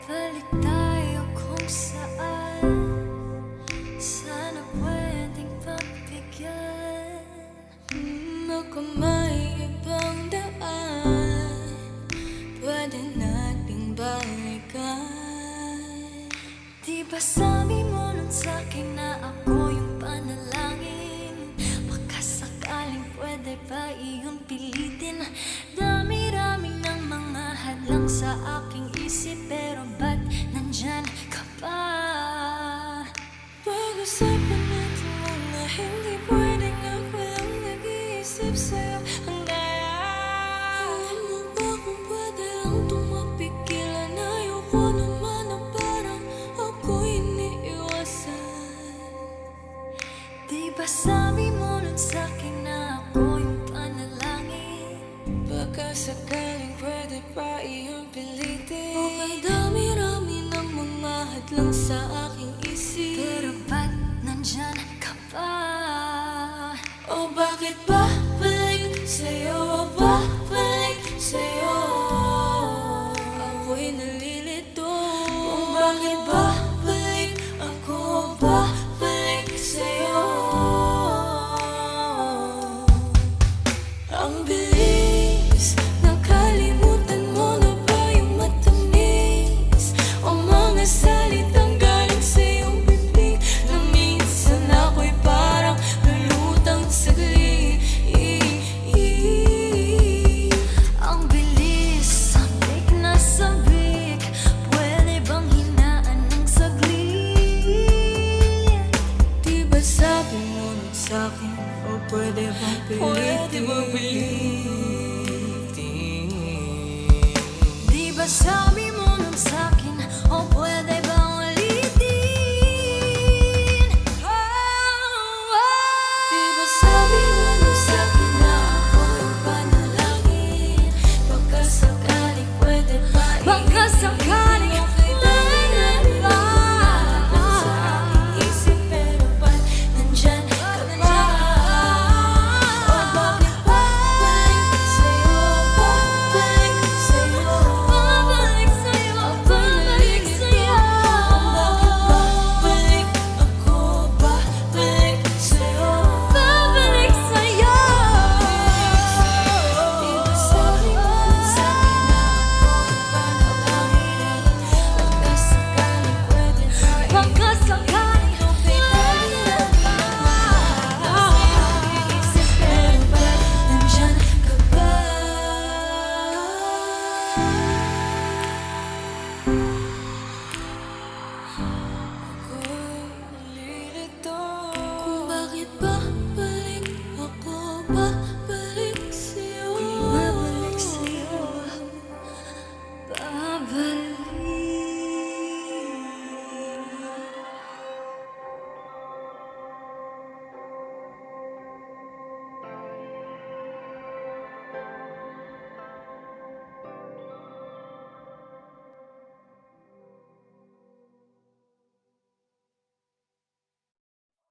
Balik tayo kung saan. Sana pwedeng pagbigyan. Ako may ibang daan, pwede nating balikan. Di ba sabi mo nun sa'kin na ako yung panalangin? Baka sakaling pwede ba iyong pilitin? Dami-raming ng mga hadlang sa aking isip, pero ba't nandyan ka pa? Pag-usapan natin mga hindi pwedeng ako lang nag-iisip sa'yo ang daya. Alam mo ba kung pwede lang tumapigilan? Ayoko naman na parang ako'y iniiwasan. Di ba sabi mo nun sa'kin na ako yung panalangin? Baka sakaling pwede pa iyong pilitin. Okay, dami-rami ng mga hadlang sa aking isip, pero ba't nandyan ka pa? O bakit ba balik sa'yo? Babalik sa'yo? Ako'y nalilito. O bakit ba balik ako? Babalik sa'yo? Ang bilis, nakalimutan mo na ba yung matamis? O mga salitang galing sa iyong bibig na minsan ako'y parang lulutang saglit. Ang bilis, sabik na sabik, pwede bang hinaan ng saglit? Di ba sabi mo nun sa'kin, o pwede bang pilitin? Di ba sabi mo nun sa'kin, o pwede bang ulitin? Di ba sabi mo nun sa'kin na ako yung panalangin? Baka sakaling pwede ba iyong Baka sakaling pwede ba? Sa aking isip, pero ba't nandyan ka pa? O bakit babalik sa'yo? Babalik sa'yo? babalik sa'yo, babalik sa'yo. Bakit babalik ako? Babalik sa'yo? Babalik sa'yo. Di ba sabi mo sa'kin na ako yung panalangin? Baka sakaling pwede ba Baka sakaling isip, pero ba't nandyan ka ba? Ako'y nalilito. Kung bakit babalik ako? Babalik sa'yo? Babalik sa'yo? Babalik